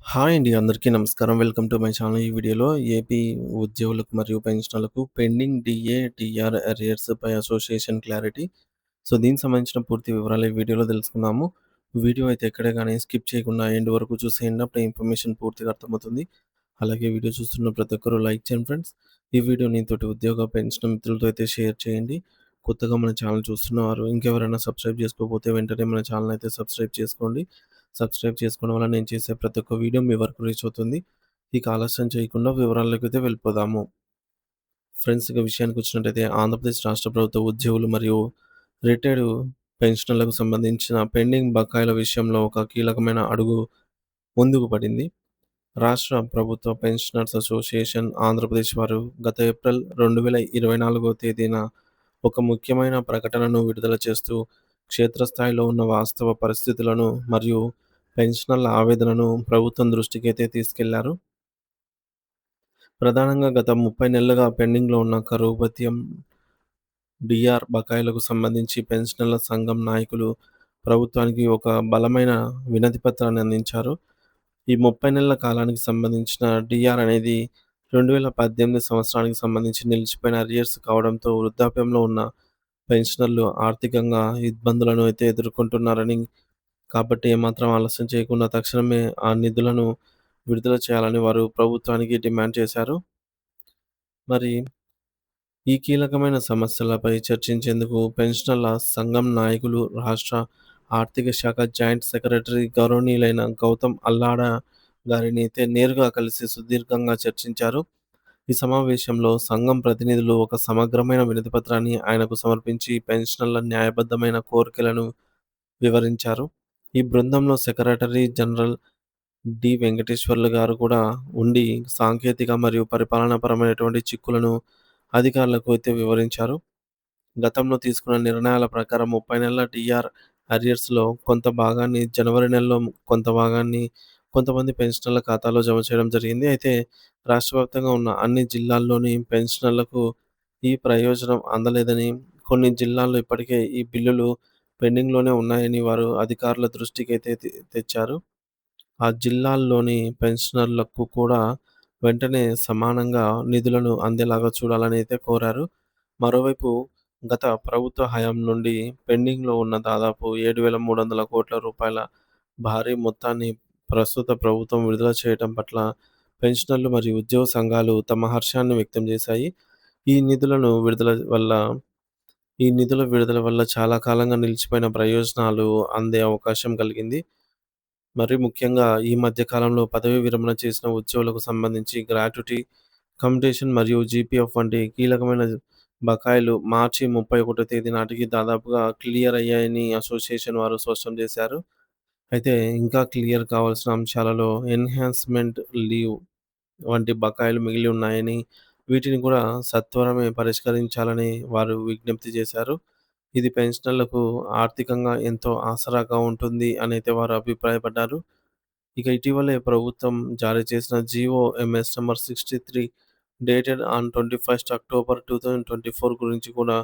Hi అండి. అందరికీ నమస్కారం. Welcome to my channel. ఈ వీడియోలో ఏపీ ఉద్యోగులకు మరియు పెన్షనర్లకు పెండింగ్ డీఏ, టీఆర్ అరియర్స్ పై అసోసియేషన్ క్లారిటీ. దీనికి సంబంధించిన పూర్తి వివరాలు ఈ వీడియోలో తెలుసుకుందాము. వీడియో అయితే ఎక్కడ గాని స్కిప్ చేయకుండా ఎండ్ వరకు చూసేయండి. అప్పుడే ఇన్ఫర్మేషన్ పూర్తిగా అర్థమవుతుంది. అలాగే వీడియో చూస్తున్న ప్రతి ఒక్కరు లైక్ చేయండి ఫ్రెండ్స్. ఈ వీడియోని తోటి ఉద్యోగ, పెన్షన్ మిత్రులతో అయితే షేర్ చేయండి. కొత్తగా మన ఛానల్ చూస్తున్నవారు ఇంకెవరైనా సబ్స్క్రైబ్ చేసుకోకపోతే వెంటనే మన ఛానల్ అయితే సబ్స్క్రైబ్ చేసుకోండి. సబ్స్క్రైబ్ చేసుకోవడం వల్ల నేను చేసే ప్రతి ఒక్క వీడియో మీ వరకు రీచ్ అవుతుంది. ఇక ఆలస్యం చేయకుండా వివరాల్లోకైతే వెళ్ళిపోదాము. ఫ్రెండ్స్ ఇక విషయానికొచ్చినట్టయితే ఆంధ్రప్రదేశ్ రాష్ట్ర ప్రభుత్వ ఉద్యోగులు మరియు రిటైర్డ్ పెన్షనర్లకు సంబంధించిన పెండింగ్ బకాయిల విషయంలో ఒక కీలకమైన అడుగు ముందుకు పడింది. రాష్ట్ర ప్రభుత్వ పెన్షనర్స్ అసోసియేషన్ ఆంధ్రప్రదేశ్ వారు గత ఏప్రిల్ 2024వ తేదీన ఒక ముఖ్యమైన ప్రకటనను విడుదల చేస్తూ క్షేత్రస్థాయిలో ఉన్న వాస్తవ పరిస్థితులను మరియు పెన్షనర్ల ఆవేదనను ప్రభుత్వం దృష్టికైతే తీసుకెళ్లారు. ప్రధానంగా గత 30 నెలలుగా పెండింగ్‌లో ఉన్న కరువు భత్యం, డీఆర్ బకాయిలకు సంబంధించి పెన్షనర్ల సంఘం నాయకులు ప్రభుత్వానికి ఒక బలమైన వినతి పత్రాన్ని అందించారు. ఈ 30 నెలల కాలానికి సంబంధించిన డీఆర్ అనేది 2018 సంవత్సరానికి సంబంధించి నిలిచిపోయిన అరియర్స్ కావడంతో వృద్ధాప్యంలో ఉన్న పెన్షనర్లు ఆర్థికంగా ఇబ్బందులను అయితే ఎదుర్కొంటున్నారని, కాబట్టి ఏమాత్రం ఆలస్యం చేయకుండా తక్షణమే ఆ నిధులను విడుదల చేయాలని వారు ప్రభుత్వానికి డిమాండ్ చేశారు. మరి ఈ కీలకమైన సమస్యలపై చర్చించేందుకు పెన్షనర్ల సంఘం నాయకులు రాష్ట్ర ఆర్థిక శాఖ జాయింట్ సెక్రటరీ గౌరవనీయులైన గౌతమ్ అల్లాడ గారిని అయితే నేరుగా కలిసి సుదీర్ఘంగా చర్చించారు. ఈ సమావేశంలో సంఘం ప్రతినిధులు ఒక సమగ్రమైన వినతిపత్రాన్ని ఆయనకు సమర్పించి పెన్షనర్ల న్యాయబద్ధమైన కోరికలను వివరించారు. ఈ బృందంలో సెక్రటరీ జనరల్ వెంకటేశ్వర్లు గారు కూడా ఉండి సాంకేతిక మరియు పరిపాలనాపరమైనటువంటి చిక్కులను అధికారులకు అయితే వివరించారు. గతంలో తీసుకున్న నిర్ణయాల ప్రకారం 30 నెలల టీఆర్ అరియర్స్‌లో కొంత భాగాన్ని జనవరి నెలలో, కొంత భాగాన్ని కొంతమంది పెన్షనర్ల ఖాతాలో జమ చేయడం జరిగింది. అయితే రాష్ట్ర వ్యాప్తంగా ఉన్న అన్ని జిల్లాల్లోని పెన్షనర్లకు ఈ ప్రయోజనం అందలేదని, కొన్ని జిల్లాల్లో ఇప్పటికే ఈ బిల్లులు పెండింగ్‌లోనే ఉన్నాయని వారు అధికారుల దృష్టికైతే తెచ్చారు. ఆ జిల్లాల్లోని పెన్షనర్లకు కూడా వెంటనే సమానంగా నిధులను అందేలాగా చూడాలని అయితే కోరారు. మరోవైపు గత ప్రభుత్వ హయాం నుండి పెండింగ్‌లో ఉన్న దాదాపు 7,300,00,00,000 భారీ మొత్తాన్ని ప్రస్తుత ప్రభుత్వం విడుదల చేయటం పట్ల పెన్షనర్లు మరియు ఉద్యోగ సంఘాలు తమ హర్షాన్ని వ్యక్తం చేశాయి. ఈ నిధులను విడుదల వల్ల ఈ నిధుల విడుదల వల్ల చాలా కాలంగా నిలిచిపోయిన ప్రయోజనాలు అందే అవకాశం కలిగింది. మరి ముఖ్యంగా ఈ మధ్య కాలంలో పదవీ విరమణ చేసిన ఉద్యోగులకు సంబంధించి గ్రాట్యుటీ, కమ్యుటేషన్ మరియు జీపీఎఫ్ వంటి కీలకమైన బకాయిలు మార్చి 31 తేదీ నాటికి దాదాపుగా క్లియర్ అయ్యాయని అసోసియేషన్ వారు స్పష్టం చేశారు. అయితే ఇంకా క్లియర్ కావాల్సిన అంశాలలో ఎన్హాన్స్‌మెంట్ లీవ్ వంటి బకాయిలు మిగిలి ఉన్నాయని, వీటిని కూడా సత్వరమే పరిష్కరించాలని వారు విజ్ఞప్తి చేశారు. ఇది పెన్షనర్లకు ఆర్థికంగా ఎంతో ఆసరాగా ఉంటుంది అనైతే వారు అభిప్రాయపడ్డారు. ఇక ఇటీవలే ప్రభుత్వం జారీ చేసిన GO MS number 63 dated on 21 October 2024 గురించి కూడా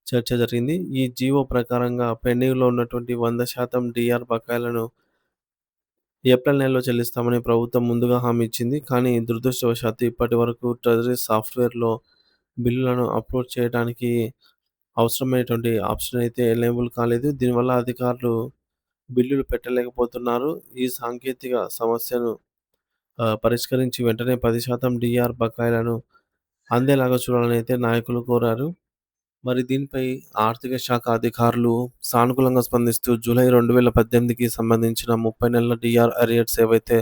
చర్చ జరిగింది. ఈ జీవో ప్రకారంగా పెండింగ్‌లో ఉన్నటువంటి 100% డీఆర్ బకాయిలను ఏప్రిల్ నెలలో చెల్లిస్తామని ప్రభుత్వం ముందుగా హామీ ఇచ్చింది. కానీ దురదృష్టవశాత్తు ఇప్పటివరకు ట్రెజరీ సాఫ్ట్‌వేర్‌లో బిల్లులను అప్‌లోడ్ చేయడానికి అవసరమైనటువంటి ఆప్షన్ అయితే ఎనేబుల్ కాలేదు. దీనివల్ల అధికారులు బిల్లులు పెట్టలేకపోతున్నారు. ఈ సాంకేతిక సమస్యను పరిష్కరించి వెంటనే 10% డీఆర్ బకాయిలను అందేలాగా చూడాలని అయితే నాయకులు కోరారు. మరి దీనిపై ఆర్థిక శాఖ అధికారులు సానుకూలంగా స్పందిస్తూ జూలై 2018కి సంబంధించిన 30 నెలల డీఆర్ అరియర్స్ ఏవైతే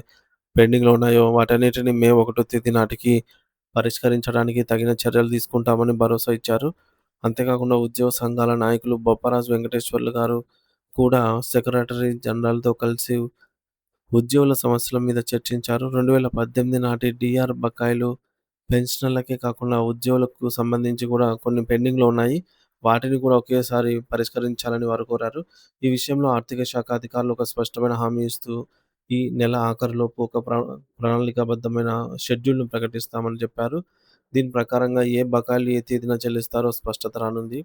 పెండింగ్‌లో ఉన్నాయో వాటన్నిటిని మే 1 తేదీ నాటికి పరిష్కరించడానికి తగిన చర్యలు తీసుకుంటామని భరోసా ఇచ్చారు. అంతేకాకుండా ఉద్యోగ సంఘాల నాయకులు బొప్పరాజు వెంకటేశ్వర్లు గారు కూడా సెక్రటరీ జనరల్‌తో కలిసి ఉద్యోగుల సమస్యల మీద చర్చించారు. 2018 నాటి డీఆర్ బకాయిలు పెన్షనర్లకే కాకుండా ఉద్యోగులకు సంబంధించి కూడా కొన్ని పెండింగ్‌లో ఉన్నాయి. వాటిని కూడా ఒకేసారి పరిష్కరించాలని వారు కోరారు. ఈ విషయంలో ఆర్థిక శాఖ అధికారులు ఒక స్పష్టమైన హామీ ఇస్తూ ఈ నెల ఆఖరులోపు ఒక ప్రణాళికాబద్ధమైన షెడ్యూల్‌ను ప్రకటిస్తామని చెప్పారు. దీని ప్రకారంగా ఏ బకాయిలు ఏ తేదీన చెల్లిస్తారో స్పష్టత రానుంది.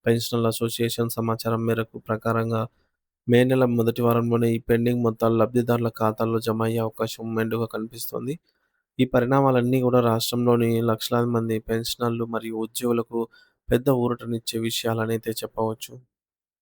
పెన్షనర్ల అసోసియేషన్ సమాచారం మేరకు ప్రకారంగా మే నెల మొదటి వారంలోనే ఈ పెండింగ్ మొత్తాలు లబ్ధిదారుల ఖాతాల్లో జమ అయ్యే అవకాశం మెండుగా కనిపిస్తోంది. ఈ పరిణామాలన్నీ కూడా రాష్ట్రంలోని లక్షలాది మంది పెన్షనర్లు మరియు ఉద్యోగులకు పెద్ద ఊరటనిచ్చే విషయాలనైతే చెప్పవచ్చు.